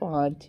5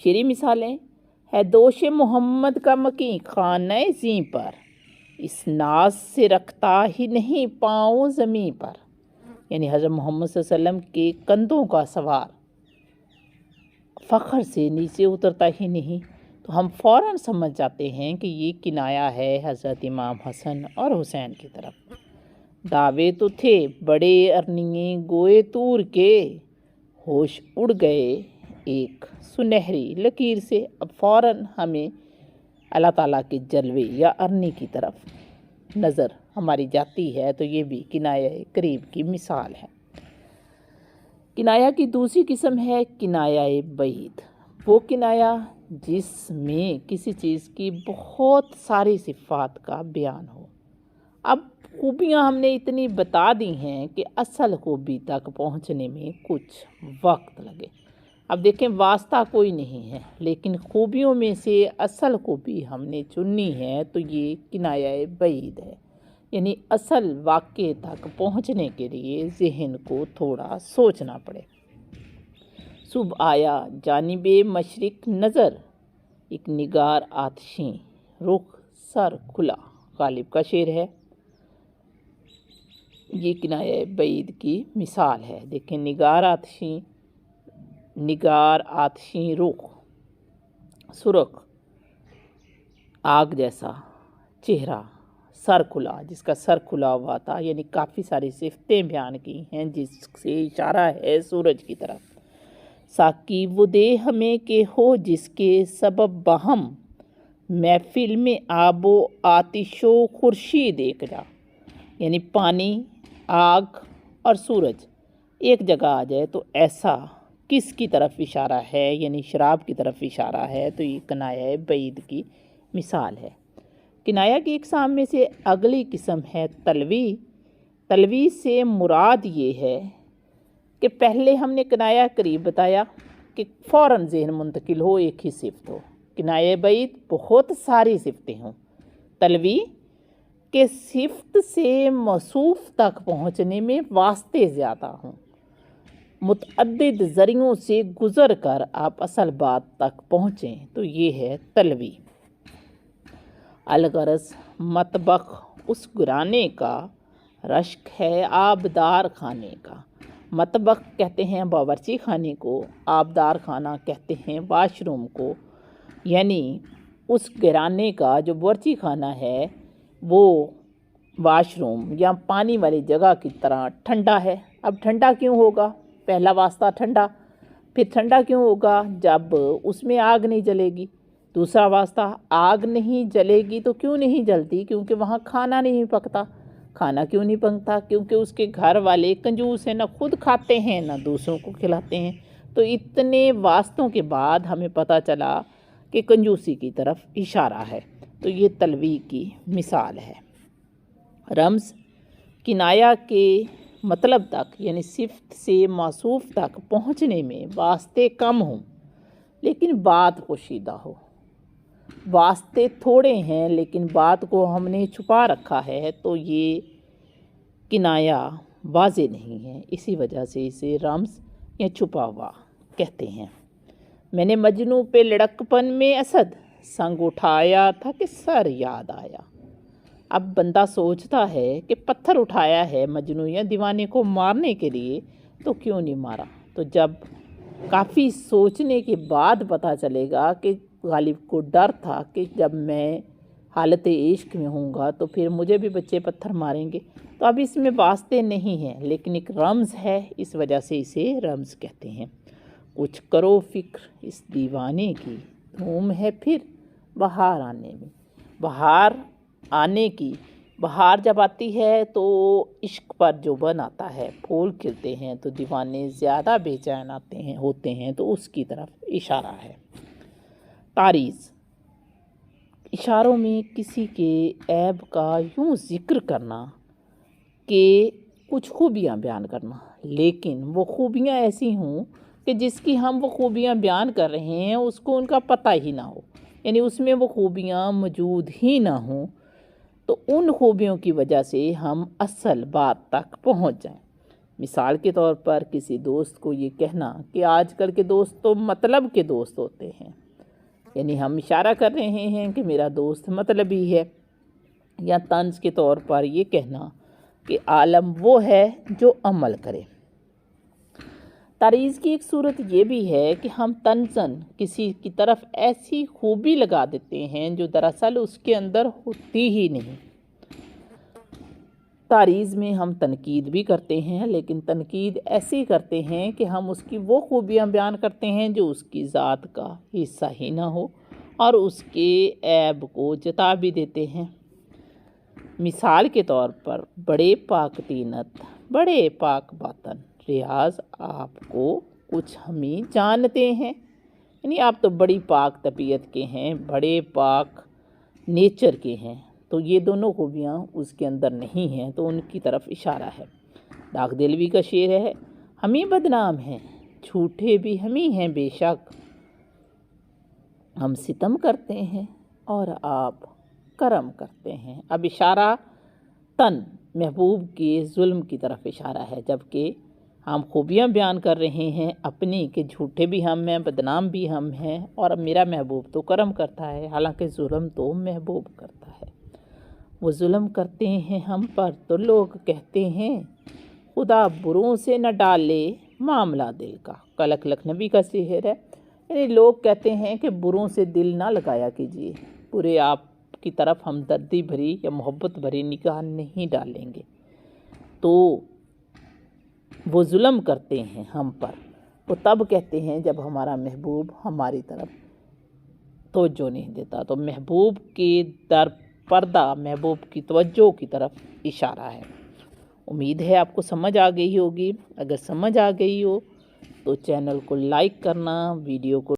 شعری مثالیں ہے دوش محمد کا مکیں خانہ زیں پر، اس ناز سے رکھتا ہی نہیں پاؤں زمیں پر، یعنی حضرت محمد صلی اللہ علیہ وسلم کے کندھوں کا سوار فخر سے نیچے اترتا ہی نہیں، تو ہم فوراً سمجھ جاتے ہیں کہ یہ کنایا ہے حضرت امام حسن اور حسین کی طرف۔ دعوے تو تھے بڑے ارنیے گوئے طور کے، ہوش اڑ گئے ایک سنہری لکیر سے۔ اب فوراً ہمیں اللہ تعالیٰ کے جلوے یا ارنی کی طرف نظر ہماری جاتی ہے، تو یہ بھی کنایہ قریب کی مثال ہے۔ کنایا کی دوسری قسم ہے کنایہ بعید، وہ کنایا جس میں کسی چیز کی بہت ساری صفات کا بیان ہو۔ اب خوبیاں ہم نے اتنی بتا دی ہیں کہ اصل خوبی تک پہنچنے میں کچھ وقت لگے۔ اب دیکھیں واسطہ کوئی نہیں ہے، لیکن خوبیوں میں سے اصل خوبی ہم نے چننی ہے، تو یہ کنایہ بعید ہے، یعنی اصل واقعے تک پہنچنے کے لیے ذہن کو تھوڑا سوچنا پڑے۔ صبح آیا جانب مشرق نظر، ایک نگار آتشیں رخ سر کھلا، غالب کا شعر ہے۔ یہ کنایہ بعید کی مثال ہے۔ دیکھیں نگار آتشیں رخ سرخ آگ جیسا چہرہ، سر کھلا، جس کا سر کھلا ہوا تھا، یعنی کافی ساری صفتیں بیان کی ہیں جس سے اشارہ ہے سورج کی طرف۔ ساقی وہ دے ہمیں کہ ہو جس کے سبب بہم، محفل میں آب و آتش و خورشید ایک جا، یعنی پانی، آگ اور سورج ایک جگہ آ جائے تو ایسا کس کی طرف اشارہ ہے، یعنی شراب کی طرف اشارہ ہے، تو یہ کنایہ بعید کی مثال ہے۔ کنایہ کی اقسام میں سے اگلی قسم ہے تلوی۔ تلوی سے مراد یہ ہے کہ پہلے ہم نے کنایہ قریب بتایا کہ فوراً ذہن منتقل ہو، ایک ہی صفت ہو۔ کنایہ بعید بہت ساری صفتیں ہوں۔ تلوی کہ صفت سے موصوف تک پہنچنے میں واسطے زیادہ ہوں، متعدد ذریعوں سے گزر کر آپ اصل بات تک پہنچیں، تو یہ ہے تلوی۔ الغرض مطبخ اس گرانے کا، رشک ہے آبدار خانے کا۔ مطبخ کہتے ہیں باورچی خانے کو، آبدار خانہ کہتے ہیں واش روم کو، یعنی اس گرانے کا جو باورچی خانہ ہے وہ واش روم یا پانی والی جگہ کی طرح ٹھنڈا ہے۔ اب ٹھنڈا کیوں ہوگا؟ پہلا واسطہ ٹھنڈا، پھر ٹھنڈا کیوں ہوگا؟ جب اس میں آگ نہیں جلے گی۔ دوسرا واسطہ آگ نہیں جلے گی تو کیوں نہیں جلتی؟ کیونکہ وہاں کھانا نہیں پکتا۔ کھانا کیوں نہیں پکتا؟ کیونکہ اس کے گھر والے کنجوس ہیں، نہ خود کھاتے ہیں نہ دوسروں کو کھلاتے ہیں۔ تو اتنے واسطوں کے بعد ہمیں پتہ چلا کہ کنجوسی کی طرف اشارہ ہے، تو یہ تلوی کی مثال ہے۔ رمز کنایہ کے مطلب تک، یعنی صفت سے موصوف تک پہنچنے میں واسطے کم ہوں لیکن بات پوشیدہ ہو۔ واسطے تھوڑے ہیں لیکن بات کو ہم نے چھپا رکھا ہے، تو یہ کنایہ واضح نہیں ہے، اسی وجہ سے اسے رمز یا چھپا ہوا کہتے ہیں۔ میں نے مجنوں پہ لڑکپن میں اسد، سنگ اٹھایا تھا کہ سر یاد آیا۔ اب بندہ سوچتا ہے کہ پتھر اٹھایا ہے مجنوں یا دیوانے کو مارنے کے لیے، تو کیوں نہیں مارا؟ تو جب کافی سوچنے کے بعد پتہ چلے گا کہ غالب کو ڈر تھا کہ جب میں حالت عشق میں ہوں گا تو پھر مجھے بھی بچے پتھر ماریں گے، تو اب اس میں واسطے نہیں ہیں لیکن ایک رمز ہے، اس وجہ سے اسے رمز کہتے ہیں۔ کچھ کرو فکر اس دیوانے کی، دھوم ہے پھر بہار آنے میں۔ بہار آنے کی، بہار جب آتی ہے تو عشق پر جو آتا ہے، پھول کھلتے ہیں تو دیوانے زیادہ بے چین ہوتے ہیں، تو اس کی طرف اشارہ ہے۔ تعریض اشاروں میں کسی کے عیب کا یوں ذکر کرنا کہ کچھ خوبیاں بیان کرنا، لیکن وہ خوبیاں ایسی ہوں کہ جس کی ہم وہ خوبیاں بیان کر رہے ہیں اس کو ان کا پتہ ہی نہ ہو، یعنی اس میں وہ خوبیاں موجود ہی نہ ہوں، تو ان خوبیوں کی وجہ سے ہم اصل بات تک پہنچ جائیں۔ مثال کے طور پر کسی دوست کو یہ کہنا کہ آج کل کے دوست تو مطلب کے دوست ہوتے ہیں، یعنی ہم اشارہ کر رہے ہیں کہ میرا دوست مطلبی ہے۔ یا طنز کے طور پر یہ کہنا کہ عالم وہ ہے جو عمل کرے۔ تعریض کی ایک صورت یہ بھی ہے کہ ہم طنزاً کسی کی طرف ایسی خوبی لگا دیتے ہیں جو دراصل اس کے اندر ہوتی ہی نہیں۔ تعریض میں ہم تنقید بھی کرتے ہیں، لیکن تنقید ایسی کرتے ہیں کہ ہم اس کی وہ خوبیاں بیان کرتے ہیں جو اس کی ذات کا حصہ ہی نہ ہو، اور اس کے عیب کو جتا بھی دیتے ہیں۔ مثال کے طور پر بڑے پاک طینت، بڑے پاک باطن، ریاض آپ کو کچھ ہمیں جانتے ہیں، یعنی آپ تو بڑی پاک طبیعت کے ہیں، بڑے پاک نیچر کے ہیں، تو یہ دونوں خوبیاں اس کے اندر نہیں ہیں، تو ان کی طرف اشارہ ہے۔ ڈاک دلوی کا شعر ہے، ہمیں بدنام ہیں، جھوٹے بھی ہمیں ہیں بے شک، ہم ستم کرتے ہیں اور آپ کرم کرتے ہیں۔ اب اشارہ تن محبوب کے ظلم کی طرف اشارہ ہے، جبکہ ہم خوبیاں بیان کر رہے ہیں اپنی کہ جھوٹے بھی ہم ہیں، بدنام بھی ہم ہیں، اور میرا محبوب تو کرم کرتا ہے، حالانکہ ظلم تو محبوب کرتا ہے۔ وہ ظلم کرتے ہیں ہم پر تو لوگ کہتے ہیں خدا بروں سے نہ ڈالے معاملہ دل کا۔ کلک لکھنوی کا شعر ہے، یعنی لوگ کہتے ہیں کہ بروں سے دل نہ لگایا کیجیے، برے آپ کی طرف ہمدردی بھری یا محبت بھری نگاہ نہیں ڈالیں گے۔ تو وہ ظلم کرتے ہیں ہم پر، وہ تب کہتے ہیں جب ہمارا محبوب ہماری طرف توجہ نہیں دیتا۔ تو محبوب کے در پردہ محبوب کی توجہ کی طرف اشارہ ہے۔ امید ہے آپ کو سمجھ آ گئی ہوگی۔ اگر سمجھ آ گئی ہو تو چینل کو لائک کرنا، ویڈیو کو